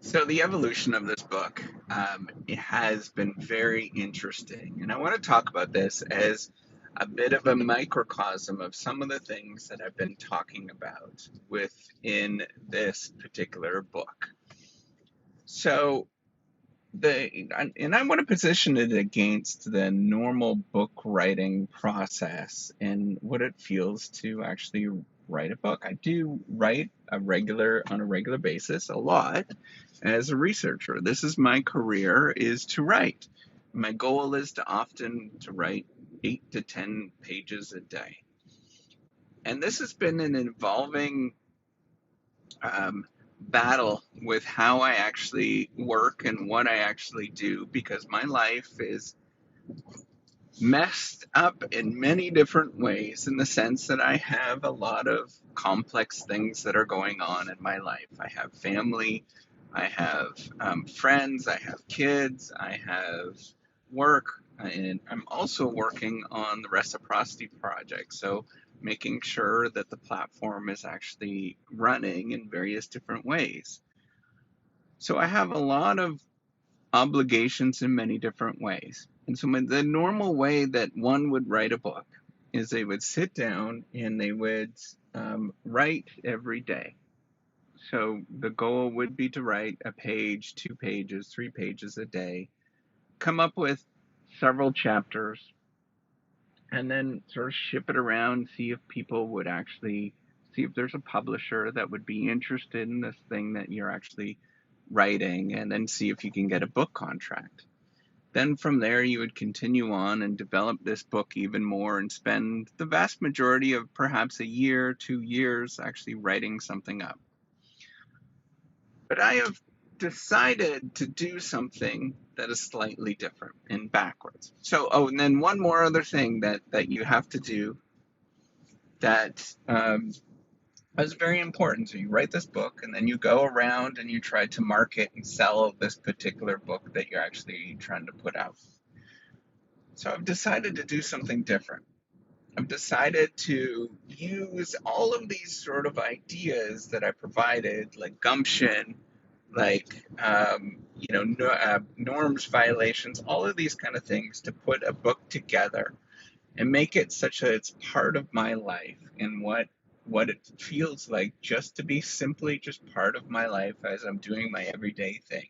So the evolution of this book, it has been very interesting, and I want to talk about this as a bit of a microcosm of some of the things that I've been talking about within this particular book. So and I want to position it against the normal book writing process and what it feels to actually write a book. I do write on a regular basis, a lot as a researcher. This is my career, is to write. My goal is to write 8 to 10 pages a day. And this has been an evolving um, battle with how I actually work and what I actually do because my life is messed up in many different ways in the sense that I have a lot of complex things that are going on in my life. I have family, I have friends, I have kids, I have work, and I'm also working on the reciprocity project. So making sure that the platform is actually running in various different ways. So I have a lot of obligations in many different ways. And so the normal way that one would write a book is they would sit down and they would write every day. So the goal would be to write a page, 2 pages, 3 pages a day, come up with several chapters, and then sort of ship it around, see if people would actually see if there's a publisher that would be interested in this thing that you're actually writing, and then see if you can get a book contract. Then from there, you would continue on and develop this book even more and spend the vast majority of perhaps a year, 2 years actually writing something up. But I have decided to do something that is slightly different and backwards. So, and then one more other thing that you have to do that is very important. So you write this book and then you go around and you try to market and sell this particular book that you're actually trying to put out. So I've decided to do something different. I've decided to use all of these sort of ideas that I provided, like Gumption, like norms violations, all of these kind of things, to put a book together and make it such that it's part of my life and what it feels like just to be simply just part of my life as I'm doing my everyday thing.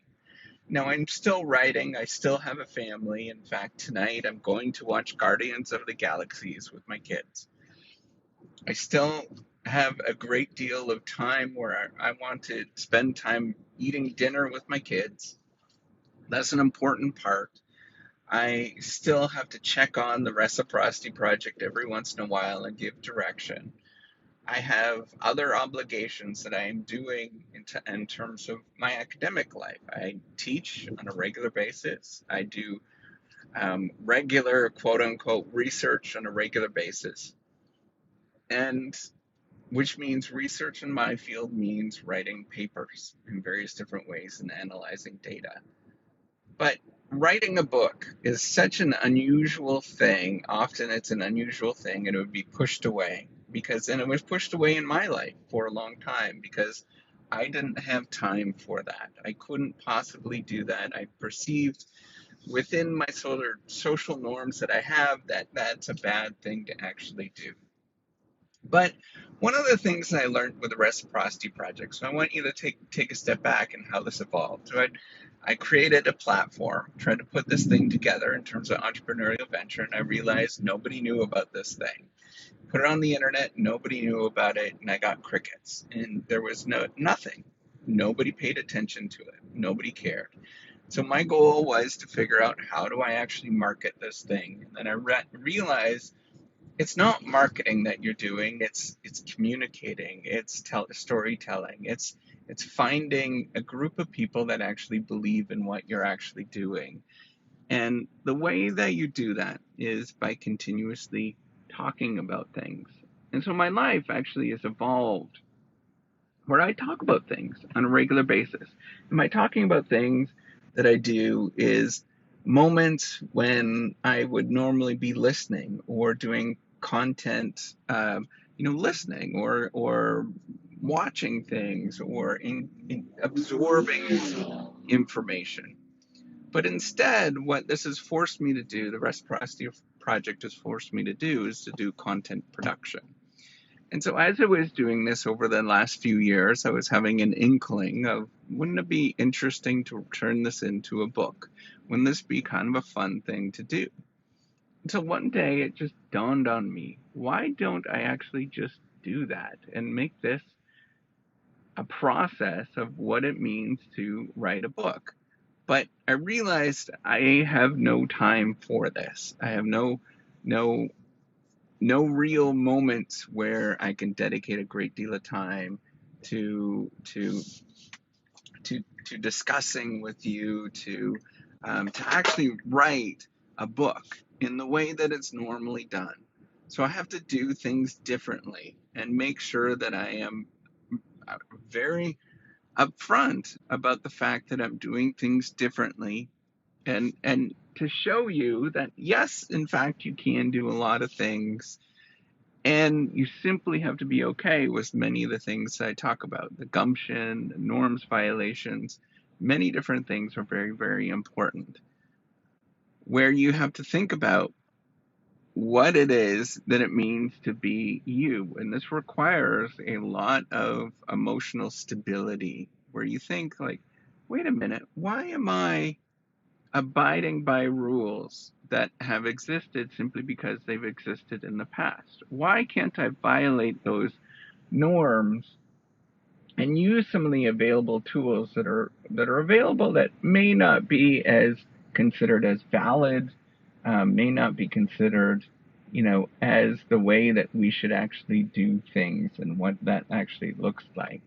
Now, I'm still writing. I still have a family. In fact, tonight I'm going to watch Guardians of the Galaxies with my kids. I still have a great deal of time where I want to spend time eating dinner with my kids. That's an important part. I still have to check on the reciprocity project every once in a while and give direction. I have other obligations that I am doing in terms of my academic life. I teach on a regular basis. I do regular quote unquote research on a regular basis. And which means research in my field means writing papers in various different ways and analyzing data. But writing a book is such an unusual thing. Often it's an unusual thing and it would be pushed away and it was pushed away in my life for a long time because I didn't have time for that. I couldn't possibly do that. I perceived within my sort of social norms that I have that that's a bad thing to actually do. But one of the things that I learned with the reciprocity project, so I want you to take a step back and how this evolved. So I created a platform, tried to put this thing together in terms of entrepreneurial venture, and I realized nobody knew about this thing. Put it on the internet, nobody knew about it, and I got crickets. And there was nothing. Nobody paid attention to it. Nobody cared. So my goal was to figure out how do I actually market this thing. And then I realized it's not marketing that you're doing, it's communicating, it's storytelling, it's finding a group of people that actually believe in what you're actually doing. And the way that you do that is by continuously talking about things. And so my life actually has evolved where I talk about things on a regular basis. And by talking about things that I do is moments when I would normally be listening or doing content, listening or watching things or in absorbing information. But instead, what this has forced me to do, the Reciprocity Project has forced me to do, is to do content production. And so as I was doing this over the last few years, I was having an inkling of, wouldn't it be interesting to turn this into a book? Wouldn't this be kind of a fun thing to do? So one day it just dawned on me, why don't I actually just do that and make this a process of what it means to write a book? But I realized I have no time for this. I have no real moments where I can dedicate a great deal of time to discussing with you, to actually write a book in the way that it's normally done. So I have to do things differently and make sure that I am very upfront about the fact that I'm doing things differently, and to show you that yes, in fact, you can do a lot of things, and you simply have to be okay with many of the things that I talk about. The gumption, the norms violations, many different things are very, very important, where you have to think about what it is that it means to be you. And this requires a lot of emotional stability, where you think like, wait a minute, why am I abiding by rules that have existed simply because they've existed in the past? Why can't I violate those norms and use some of the available tools that are available that may not be as considered as valid, may not be considered, as the way that we should actually do things and what that actually looks like.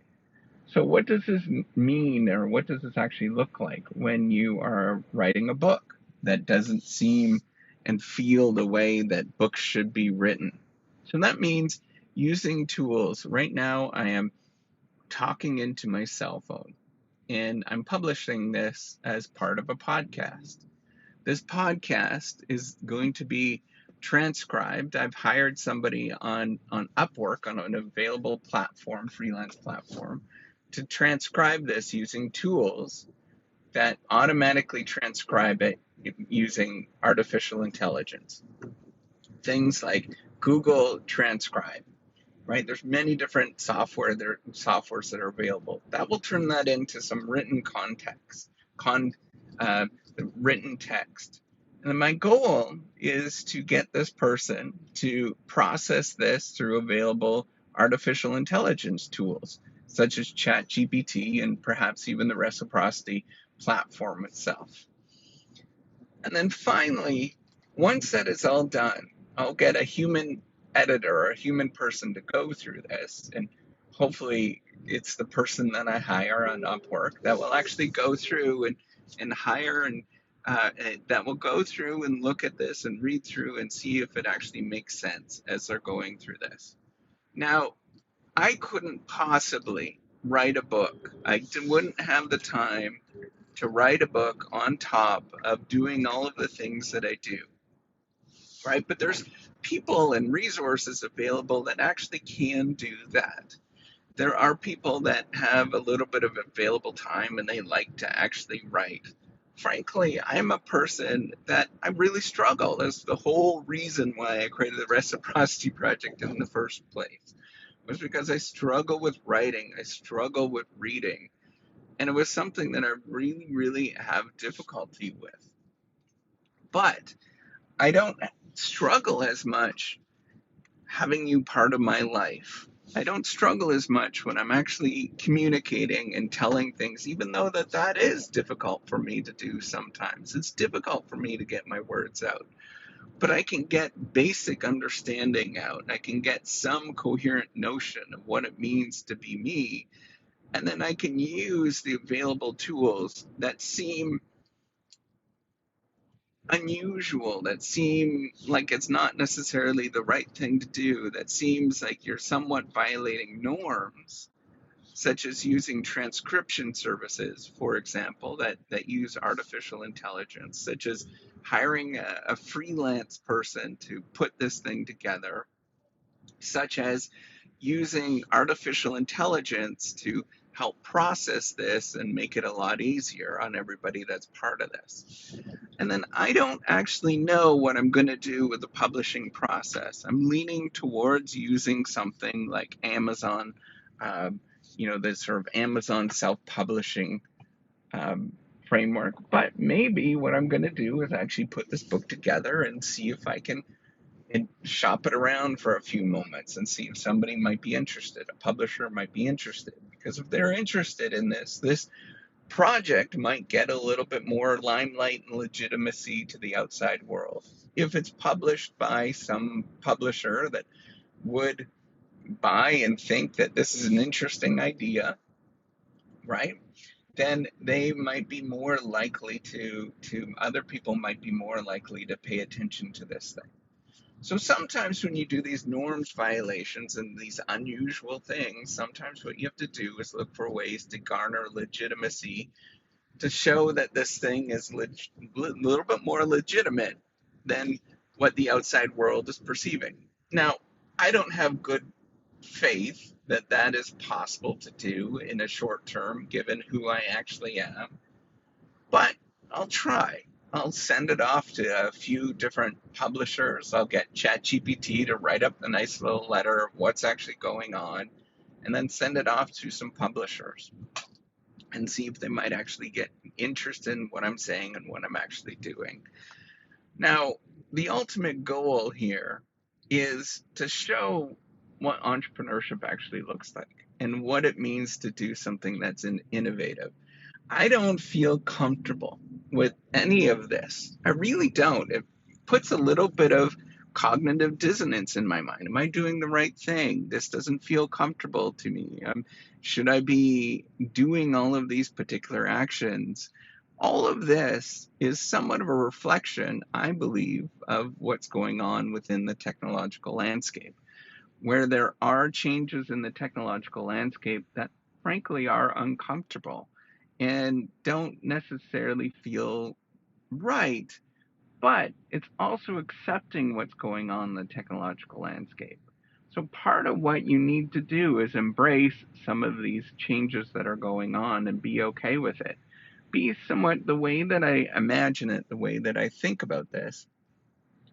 So what does this mean, or what does this actually look like when you are writing a book that doesn't seem and feel the way that books should be written? So that means using tools. Right now, I am talking into my cell phone, and I'm publishing this as part of a podcast. This podcast is going to be transcribed. I've hired somebody on Upwork, on an available platform, freelance platform, to transcribe this using tools that automatically transcribe it using artificial intelligence. Things like Google Transcribe, right? There's many different softwares that are available. That will turn that into some written context, uh, written text. And my goal is to get this person to process this through available artificial intelligence tools, such as ChatGPT and perhaps even the Reciprocity platform itself. And then finally, once that is all done, I'll get a human editor or a human person to go through this. And hopefully it's the person that I hire on Upwork that will actually go through and hire and that will go through and look at this and read through and see if it actually makes sense as they're going through this. Now, I couldn't possibly write a book. I wouldn't have the time to write a book on top of doing all of the things that I do, right? But there's people and resources available that actually can do that. There are people that have a little bit of available time and they like to actually write. Frankly, I'm a person that I really struggle. That's the whole reason why I created the Reciprocity Project in the first place, was because I struggle with writing. I struggle with reading. And it was something that I really, really have difficulty with. But I don't struggle as much having you part of my life. I don't struggle as much when I'm actually communicating and telling things, even though that is difficult for me to do sometimes. It's difficult for me to get my words out. But I can get basic understanding out. I can get some coherent notion of what it means to be me. And then I can use the available tools that seem unusual, that seem like it's not necessarily the right thing to do, that seems like you're somewhat violating norms, such as using transcription services, for example, that use artificial intelligence, such as hiring a freelance person to put this thing together, such as using artificial intelligence to help process this and make it a lot easier on everybody that's part of this. And then I don't actually know what I'm going to do with the publishing process. I'm leaning towards using something like Amazon, the sort of Amazon self-publishing um, framework. But maybe what I'm going to do is actually put this book together and see if I can shop it around for a few moments and see if somebody might be interested. A publisher might be interested, because if they're interested in this project might get a little bit more limelight and legitimacy to the outside world. If it's published by some publisher that would buy and think that this is an interesting idea, right? Then they might be more likely to other people might be more likely to pay attention to this thing. So sometimes when you do these norms violations and these unusual things, sometimes what you have to do is look for ways to garner legitimacy, to show that this thing is a little bit more legitimate than what the outside world is perceiving. Now, I don't have good faith that that is possible to do in a short term, given who I actually am, but I'll try. I'll send it off to a few different publishers. I'll get ChatGPT to write up a nice little letter of what's actually going on, and then send it off to some publishers and see if they might actually get interested in what I'm saying and what I'm actually doing. Now, the ultimate goal here is to show what entrepreneurship actually looks like and what it means to do something that's innovative. I don't feel comfortable with any of this. I really don't. It puts a little bit of cognitive dissonance in my mind. Am I doing the right thing? This doesn't feel comfortable to me. Should I be doing all of these particular actions? All of this is somewhat of a reflection, I believe, of what's going on within the technological landscape, where there are changes in the technological landscape that frankly are uncomfortable and don't necessarily feel right, but it's also accepting what's going on in the technological landscape. So part of what you need to do is embrace some of these changes that are going on and be okay with it. Be somewhat the way that I imagine it, the way that I think about this,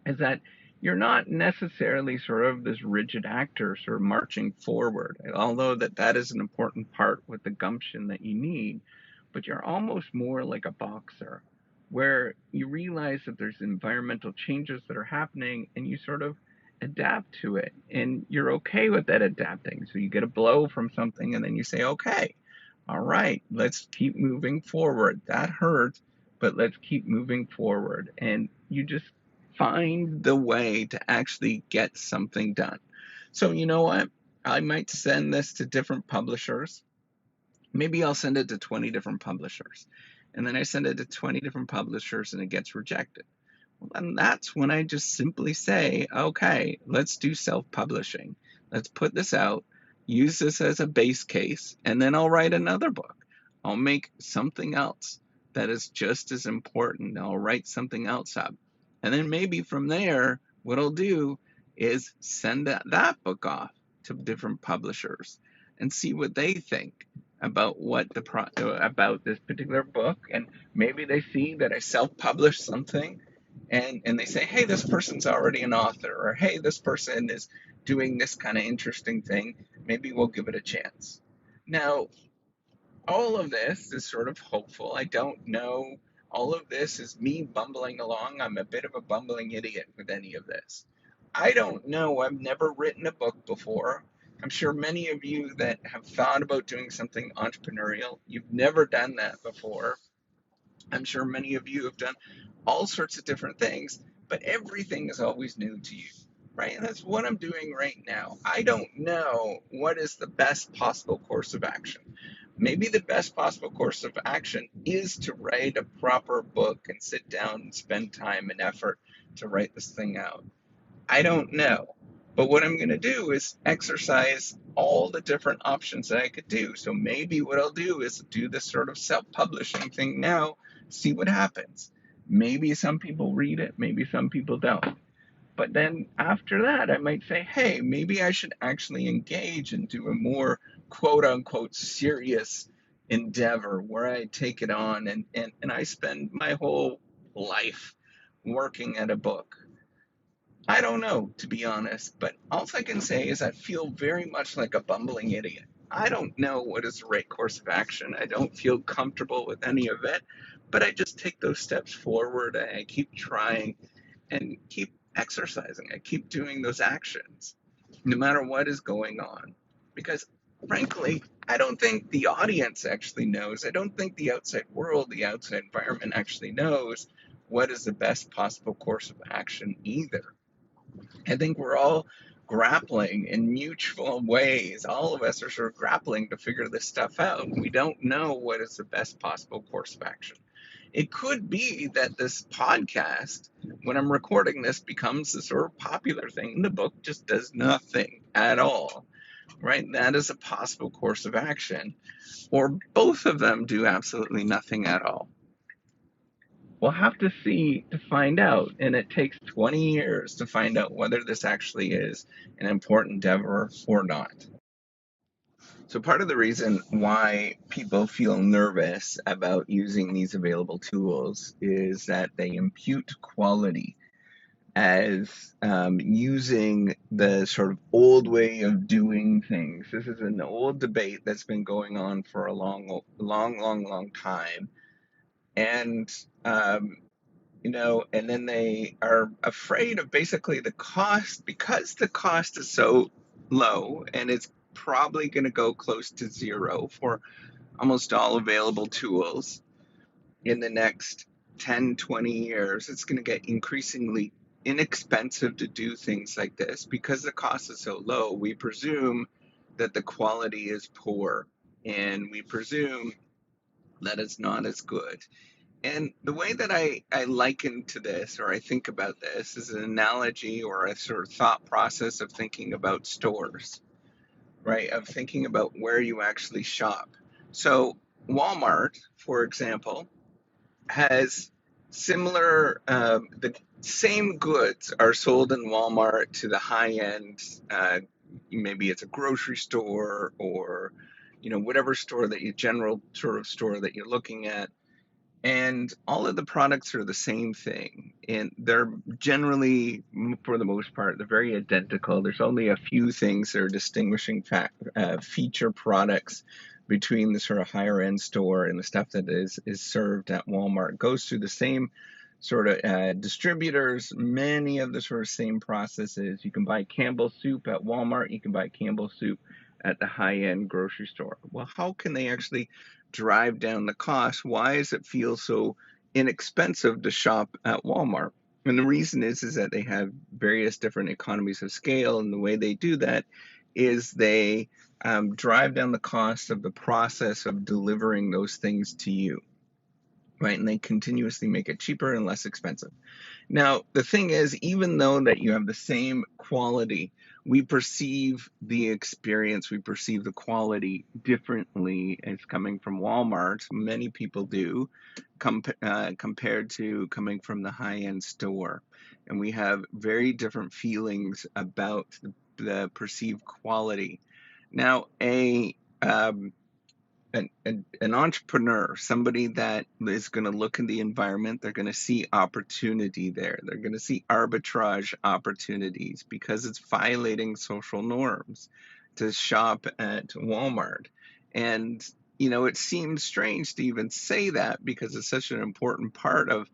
is that you're not necessarily sort of this rigid actor sort of marching forward, although that is an important part with the gumption that you need, but you're almost more like a boxer, where you realize that there's environmental changes that are happening and you sort of adapt to it and you're okay with that adapting. So you get a blow from something and then you say, okay, all right, let's keep moving forward. That hurt, but let's keep moving forward. And you just find the way to actually get something done. So you know what? I might send this to different publishers. Maybe I'll send it to 20 different publishers. And then I send it to 20 different publishers and it gets rejected. Well, then that's when I just simply say, okay, let's do self-publishing. Let's put this out, use this as a base case, and then I'll write another book. I'll make something else that is just as important. I'll write something else up. And then maybe from there, what I'll do is send that book off to different publishers and see what they think about about this particular book. And maybe they see that I self-published something and they say, hey, this person's already an author, or hey, this person is doing this kind of interesting thing. Maybe we'll give it a chance. Now, all of this is sort of hopeful. I don't know. All of this is me bumbling along. I'm a bit of a bumbling idiot with any of this. I don't know. I've never written a book before. I'm sure many of you that have thought about doing something entrepreneurial, you've never done that before. I'm sure many of you have done all sorts of different things, but everything is always new to you, right? And that's what I'm doing right now. I don't know what is the best possible course of action. Maybe the best possible course of action is to write a proper book and sit down and spend time and effort to write this thing out. I don't know. But what I'm going to do is exercise all the different options that I could do. So maybe what I'll do is do this sort of self-publishing thing now, see what happens. Maybe some people read it, maybe some people don't. But then after that, I might say, hey, maybe I should actually engage and do a more quote unquote serious endeavor where I take it on and I spend my whole life working at a book. I don't know, to be honest, but all I can say is I feel very much like a bumbling idiot. I don't know what is the right course of action. I don't feel comfortable with any of it, but I just take those steps forward. I keep trying and keep exercising. I keep doing those actions, no matter what is going on. Because frankly, I don't think the audience actually knows. I don't think the outside world, the outside environment actually knows what is the best possible course of action either. I think we're all grappling in mutual ways. All of us are sort of grappling to figure this stuff out. We don't know what is the best possible course of action. It could be that this podcast, when I'm recording this, becomes the sort of popular thing. The book just does nothing at all, right? That is a possible course of action. Or both of them do absolutely nothing at all. We'll have to see to find out, and it takes 20 years to find out whether this actually is an important endeavor or not. So part of the reason why people feel nervous about using these available tools is that they impute quality as using the sort of old way of doing things. This is an old debate that's been going on for a long time. And and then they are afraid of basically the cost, because the cost is so low and it's probably going to go close to zero for almost all available tools in the next 10, 20 years. It's going to get increasingly inexpensive to do things like this because the cost is so low. We presume that the quality is poor and we presume that it's not as good. And the way that I liken to this, or I think about this, is an analogy or a sort of thought process of thinking about stores, right? Of thinking about where you actually shop. So Walmart, for example, has similar, the same goods are sold in Walmart to the high end, maybe it's a grocery store or, whatever store that you, general sort of store that you're looking at, and all of the products are the same thing, and they're generally, for the most part, they're very identical. There's only a few things that are distinguishing feature products between the sort of higher end store and the stuff that is served at Walmart. It goes through the same sort of distributors, many of the sort of same processes. You can buy Campbell's soup at Walmart, you can buy Campbell's soup at the high-end grocery store. Well, how can they actually drive down the cost? Why does it feel so inexpensive to shop at Walmart? And the reason is that they have various different economies of scale, and the way they do that is they drive down the cost of the process of delivering those things to you, right? And they continuously make it cheaper and less expensive. Now, the thing is, even though that you have the same quality, we perceive the experience, we perceive the quality differently as coming from Walmart. Many people do, compared to coming from the high-end store. And we have very different feelings about the perceived quality. Now, an entrepreneur, somebody that is going to look in the environment, they're going to see opportunity there. They're going to see arbitrage opportunities because it's violating social norms to shop at Walmart. And, it seems strange to even say that because it's such an important part of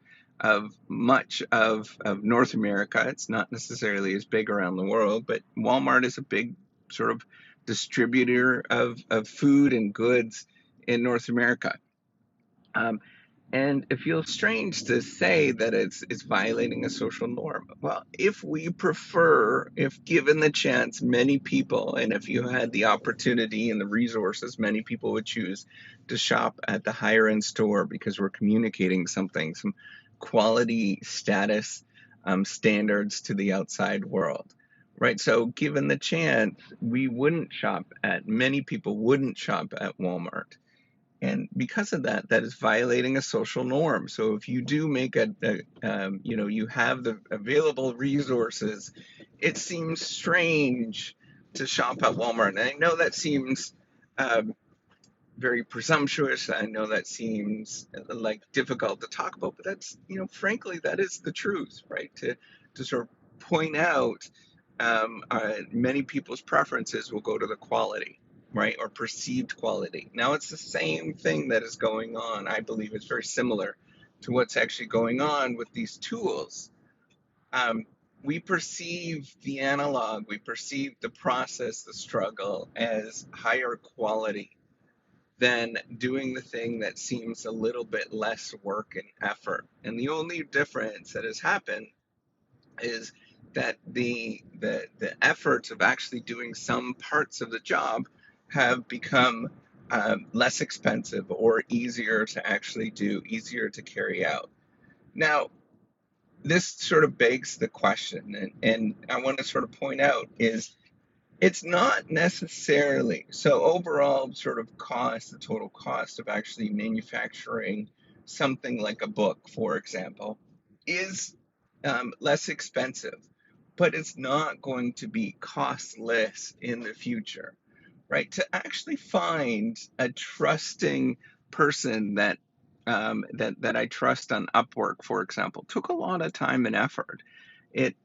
much of North America. It's not necessarily as big around the world, but Walmart is a big sort of distributor of food and goods in North America. And it feels strange to say that it's violating a social norm. Well, if given the chance, many people, and if you had the opportunity and the resources, many people would choose to shop at the higher end store because we're communicating some quality status standards to the outside world. Right. So given the chance, many people wouldn't shop at Walmart. And because of that, that is violating a social norm. So if you do make you have the available resources, it seems strange to shop at Walmart. And I know that seems um, very presumptuous. I know that seems like difficult to talk about, but that's, frankly, that is the truth, right? To sort of point out many people's preferences will go to the quality, right, or perceived quality. Now, it's the same thing that is going on. I believe it's very similar to what's actually going on with these tools. Um, we perceive the analog, we perceive the process, the struggle as higher quality than doing the thing that seems a little bit less work and effort. And the only difference that has happened is that the efforts of actually doing some parts of the job have become less expensive or easier to actually do, easier to carry out. Now, this sort of begs the question, and I want to sort of point out is it's not necessarily so overall sort of cost, the total cost of actually manufacturing something like a book, for example, is less expensive, but it's not going to be costless in the future, right? To actually find a trusting person that I trust on Upwork, for example, took a lot of time and effort. It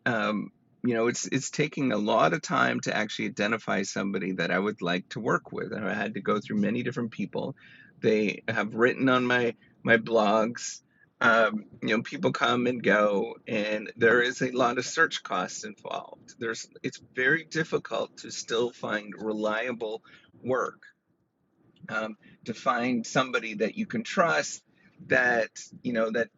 it's taking a lot of time to actually identify somebody that I would like to work with, and I had to go through many different people. They have written on my blogs. People come and go, and there is a lot of search costs involved. It's very difficult to still find reliable work, to find somebody that you can trust, that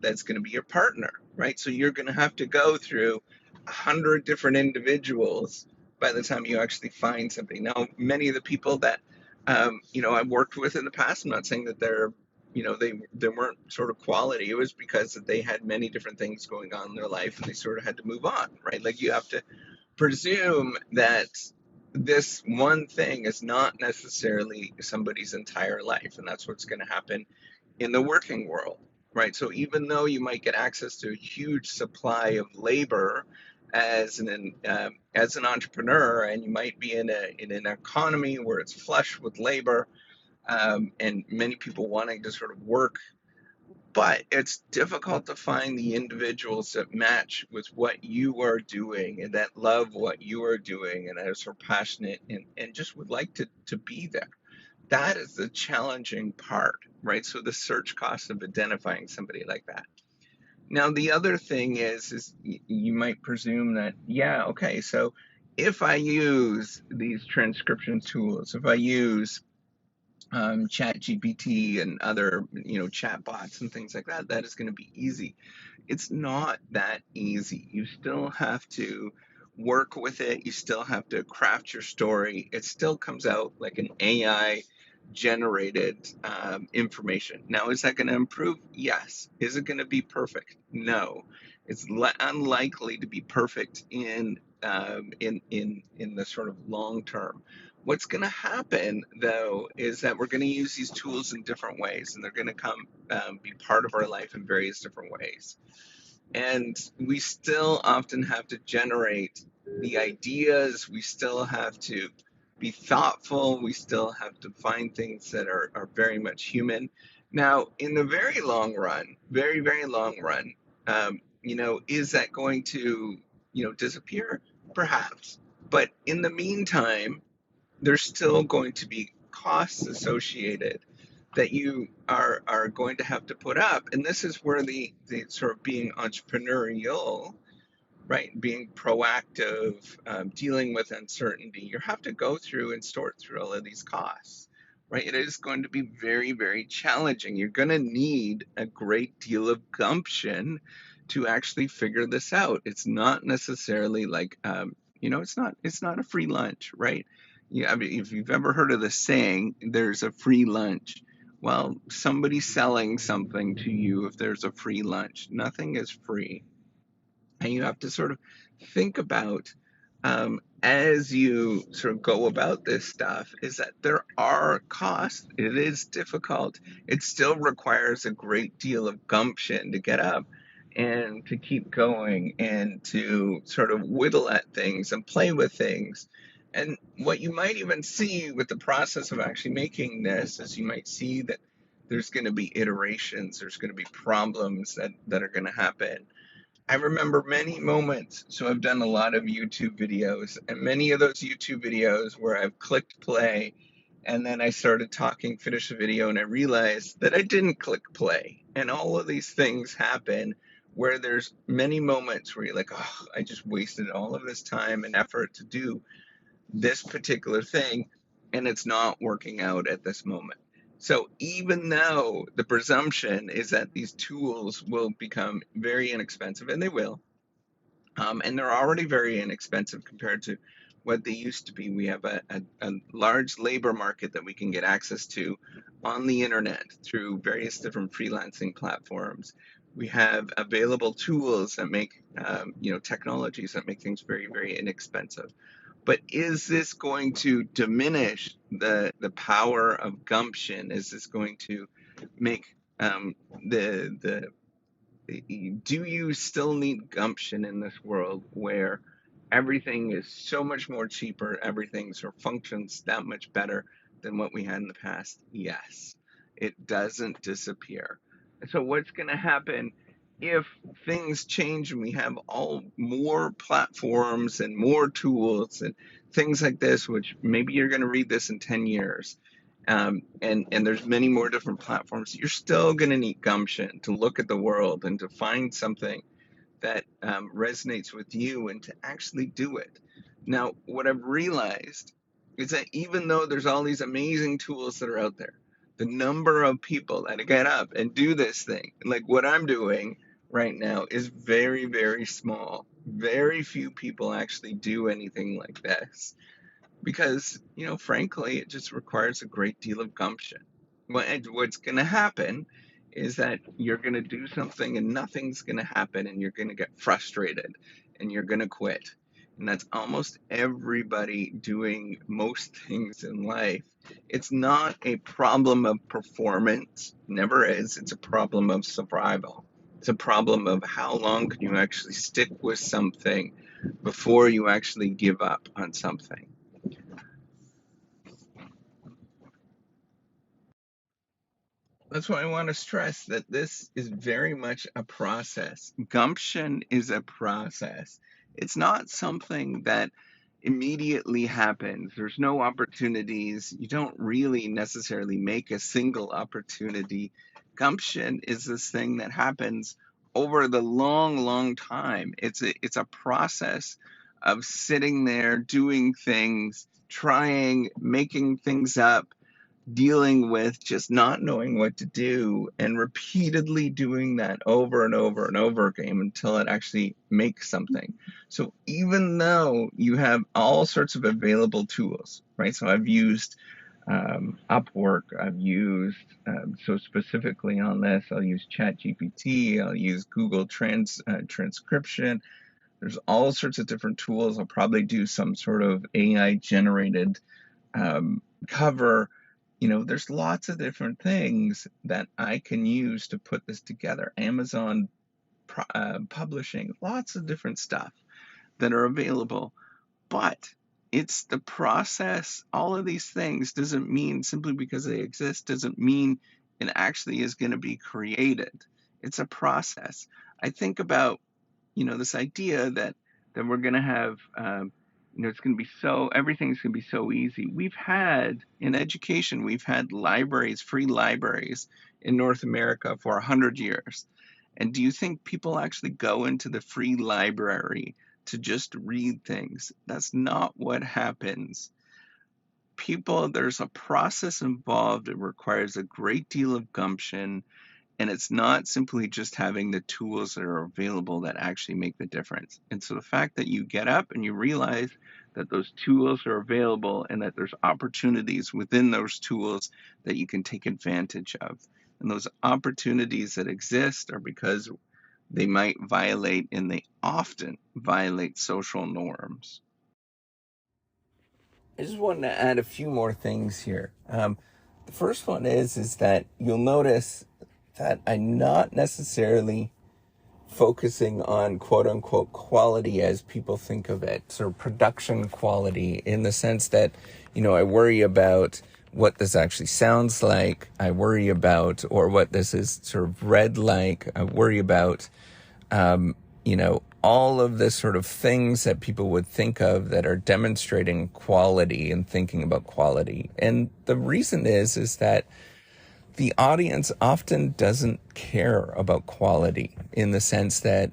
that's going to be your partner, right? So you're going to have to go through 100 different individuals by the time you actually find somebody. Now, many of the people that I've worked with in the past, I'm not saying that they weren't sort of quality. It was because they had many different things going on in their life, and they sort of had to move on, right? Like, you have to presume that this one thing is not necessarily somebody's entire life, and that's what's going to happen in the working world, right? So even though you might get access to a huge supply of labor as an entrepreneur, and you might be in an economy where it's flush with labor, and many people wanting to sort of work, but it's difficult to find the individuals that match with what you are doing and that love what you are doing and are so passionate and just would like to be there. That is the challenging part, right? So the search cost of identifying somebody like that. Now, the other thing is you might presume that, yeah, okay, so if I use these transcription tools, if I use chat GPT and other chat bots and things like that, that is going to be easy. It's not that easy. You still have to work with it. You still have to craft your story. It still comes out like an AI generated information. Now, is that going to improve? Yes. Is it going to be perfect? No. It's unlikely to be perfect in the sort of long term. What's going to happen, though, is that we're going to use these tools in different ways, and they're going to come be part of our life in various different ways. And we still often have to generate the ideas. We still have to be thoughtful. We still have to find things that are very much human. Now, in the very long run, very, very long run, is that going to, disappear? Perhaps. But in the meantime, there's still going to be costs associated that you are going to have to put up. And this is where the sort of being entrepreneurial, right, being proactive, dealing with uncertainty, you have to go through and sort through all of these costs, right? It is going to be very, very challenging. You're going to need a great deal of gumption to actually figure this out. It's not necessarily like, it's not a free lunch, right? Yeah, I mean, if you've ever heard of the saying, there's a free lunch. Well, somebody's selling something to you if there's a free lunch. Nothing is free. And you have to sort of think about as you sort of go about this stuff is that there are costs. It is difficult. It still requires a great deal of gumption to get up and to keep going and to sort of whittle at things and play with things. And what you might even see with the process of actually making this is you might see that there's going to be iterations, there's going to be problems that are going to happen. I remember many moments. So I've done a lot of YouTube videos, and many of those YouTube videos where I've clicked play and then I started talking, finished the video, and I realized that I didn't click play. And all of these things happen where there's many moments where you're like, oh, I just wasted all of this time and effort to do this particular thing, and it's not working out at this moment. So even though the presumption is that these tools will become very inexpensive, and they will, and they're already very inexpensive compared to what they used to be. We have a large labor market that we can get access to on the internet through various different freelancing platforms. We have available tools that make, technologies that make things very, very inexpensive. But is this going to diminish the power of gumption? Is this going to make the do you still need gumption in this world where everything is so much more cheaper, everything sort of functions that much better than what we had in the past? Yes, it doesn't disappear. So what's going to happen if things change and we have all more platforms and more tools and things like this, which maybe you're going to read this in 10 years, and there's many more different platforms. You're still going to need gumption to look at the world and to find something that resonates with you and to actually do it. Now, what I've realized is that even though there's all these amazing tools that are out there, the number of people that get up and do this thing, like what I'm doing right now, is very, very small. Very few people actually do anything like this because, frankly, it just requires a great deal of gumption. What's going to happen is that you're going to do something and nothing's going to happen and you're going to get frustrated and you're going to quit. And that's almost everybody doing most things in life. It's not a problem of performance, never is. It's a problem of survival. It's a problem of how long can you actually stick with something before you actually give up on something. That's why I want to stress that this is very much a process. Gumption is a process. It's not something that immediately happens. There's no opportunities. You don't really necessarily make a single opportunity. Gumption is this thing that happens over the long, long time. It's a process of sitting there doing things, trying, making things up, dealing with just not knowing what to do and repeatedly doing that over and over and over again until it actually makes something. So even though you have all sorts of available tools, right? So I've used Upwork, I've used, so specifically on this, I'll use ChatGPT, I'll use Google Transcription. There's all sorts of different tools. I'll probably do some sort of AI generated cover. There's lots of different things that I can use to put this together. Amazon publishing, lots of different stuff that are available. But it's the process. All of these things doesn't mean simply because they exist, doesn't mean it actually is going to be created. It's a process. I think about, this idea that we're going to have, it's going to be everything's going to be so easy. We've had, in education, we've had libraries, free libraries in North America for 100 years. And do you think people actually go into the free library to just read things? That's not what happens. There's a process involved. It requires a great deal of gumption. And it's not simply just having the tools that are available that actually make the difference. And so the fact that you get up and you realize that those tools are available and that there's opportunities within those tools that you can take advantage of. And those opportunities that exist are because they might violate, and they often violate, social norms. I just wanted to add a few more things here. The first one is that you'll notice that I'm not necessarily focusing on quote unquote quality as people think of it, sort of production quality, in the sense that, I worry about what this actually sounds like. I worry about, or what this is sort of read like. I worry about, all of the sort of things that people would think of that are demonstrating quality and thinking about quality. And the reason is that the audience often doesn't care about quality, in the sense that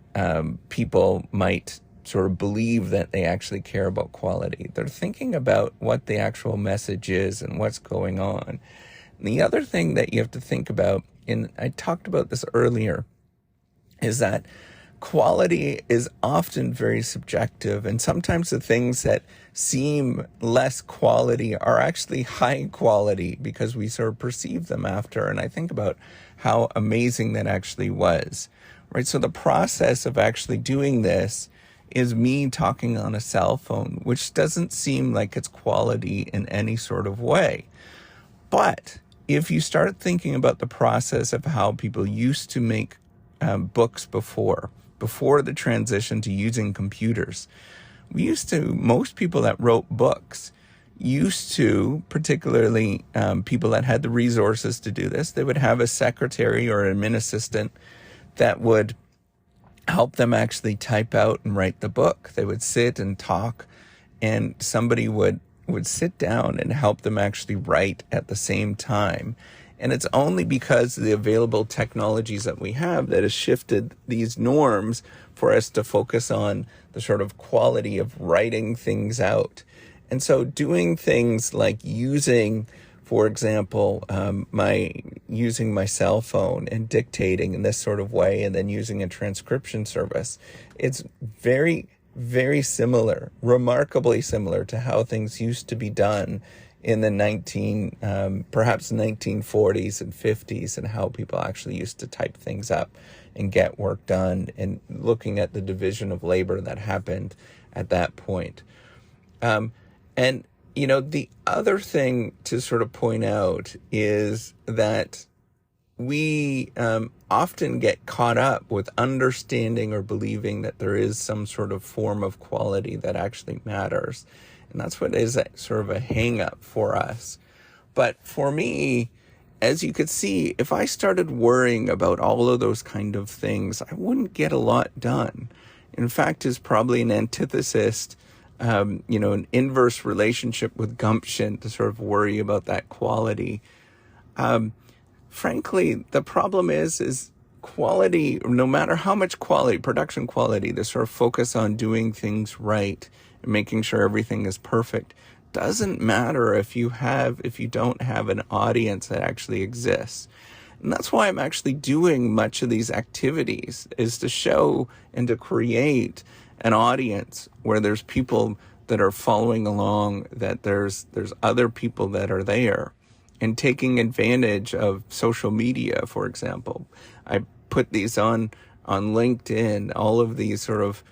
people might sort of believe that they actually care about quality. They're thinking about what the actual message is and what's going on. And the other thing that you have to think about, and I talked about this earlier, is that quality is often very subjective, and sometimes the things that seem less quality are actually high quality because we sort of perceive them after. And I think about how amazing that actually was, right? So the process of actually doing this is me talking on a cell phone, which doesn't seem like it's quality in any sort of way. But if you start thinking about the process of how people used to make books before the transition to using computers, most people that wrote books used to, particularly people that had the resources to do this, they would have a secretary or an admin assistant that would help them actually type out and write the book. They would sit and talk, and somebody would sit down and help them actually write at the same time. And it's only because of the available technologies that we have that has shifted these norms for us to focus on the sort of quality of writing things out. And so doing things like using, for example, using my cell phone and dictating in this sort of way, and then using a transcription service, it's very, very similar, remarkably similar to how things used to be done in the perhaps 1940s and 50s, and how people actually used to type things up and get work done, and looking at the division of labor that happened at that point. And the other thing to sort of point out is that we often get caught up with understanding or believing that there is some sort of form of quality that actually matters. And that's what is sort of a hang-up for us. But for me, as you could see, if I started worrying about all of those kind of things, I wouldn't get a lot done. In fact, it's probably an antithesis, an inverse relationship with Gumption to sort of worry about that quality. Frankly, the problem is quality, no matter how much quality, production quality, the sort of focus on doing things right and making sure everything is perfect, doesn't matter if you don't have an audience that actually exists. And that's why I'm actually doing much of these activities, is to show and to create an audience where there's people that are following along, that there's other people that are there, and taking advantage of social media, for example. I put these on LinkedIn, all of these sort of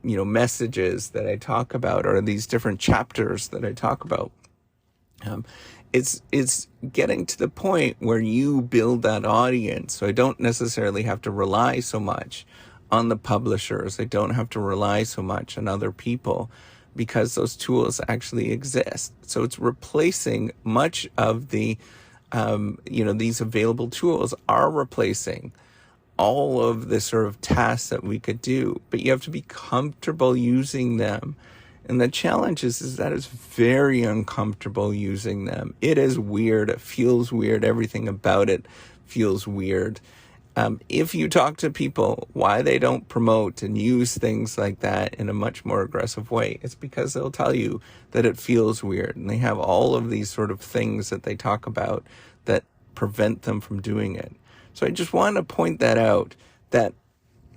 messages that I talk about, or these different chapters that I talk about. It's getting to the point where you build that audience. So I don't necessarily have to rely so much on the publishers. I don't have to rely so much on other people, because those tools actually exist. So it's replacing much of the, these available tools are replacing all of the sort of tasks that we could do, but you have to be comfortable using them. And the challenge is that it's very uncomfortable using them. It is weird. It feels weird. Everything about it feels weird. If you talk to people why they don't promote and use things like that in a much more aggressive way, it's because they'll tell you that it feels weird. And they have all of these sort of things that they talk about that prevent them from doing it. So I just want to point that out, that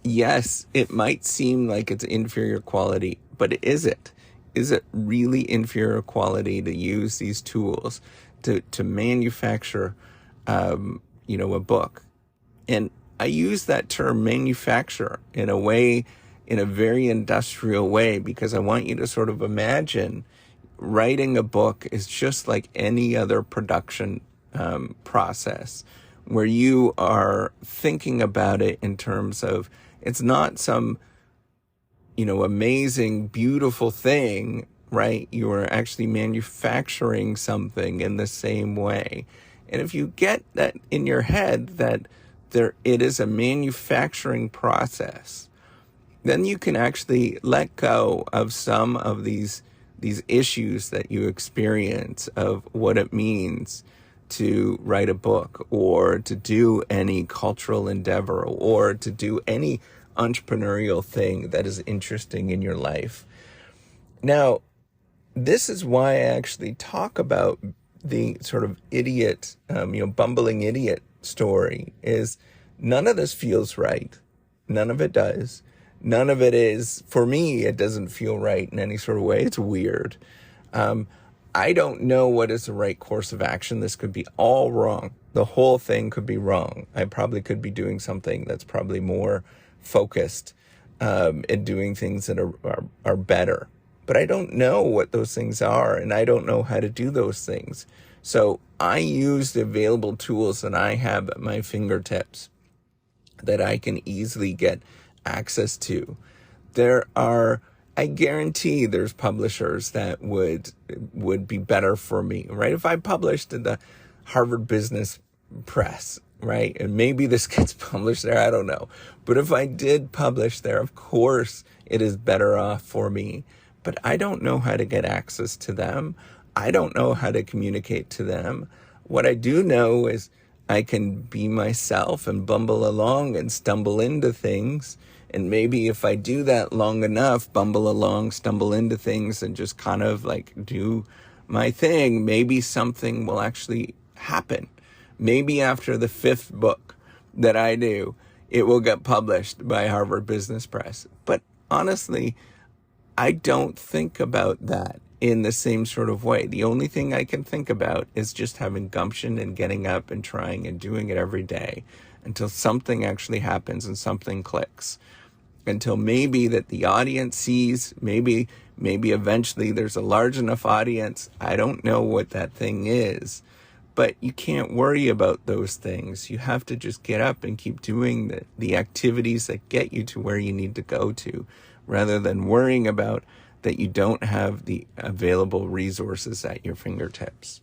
yes, it might seem like it's inferior quality, but is it? Is it really inferior quality to use these tools to manufacture, a book? And I use that term manufacture in a very industrial way, because I want you to sort of imagine writing a book is just like any other production process, where you are thinking about it in terms of, it's not some, amazing, beautiful thing, right? You are actually manufacturing something in the same way. And if you get that in your head, that it is a manufacturing process, then you can actually let go of some of these issues that you experience of what it means to write a book, or to do any cultural endeavor, or to do any entrepreneurial thing that is interesting in your life. Now, this is why I actually talk about the sort of idiot, bumbling idiot story, is none of this feels right. None of it does. None of it is, for me, it doesn't feel right in any sort of way. It's weird. I don't know what is the right course of action. This could be all wrong. The whole thing could be wrong. I probably could be doing something that's probably more focused, and doing things that are better. But I don't know what those things are, and I don't know how to do those things. So I use the available tools that I have at my fingertips that I can easily get access to. I guarantee there's publishers that would be better for me, right? If I published in the Harvard Business Press, right? And maybe this gets published there, I don't know. But if I did publish there, of course it is better off for me. But I don't know how to get access to them. I don't know how to communicate to them. What I do know is I can be myself and bumble along and stumble into things. And maybe if I do that long enough, bumble along, stumble into things, and just kind of like do my thing, maybe something will actually happen. Maybe after the 5th book that I do, it will get published by Harvard Business Press. But honestly, I don't think about that in the same sort of way. The only thing I can think about is just having gumption and getting up and trying and doing it every day until something actually happens and something clicks. Until maybe that the audience sees, maybe eventually there's a large enough audience. I don't know what that thing is, but you can't worry about those things. You have to just get up and keep doing the activities that get you to where you need to go to, rather than worrying about that you don't have the available resources at your fingertips.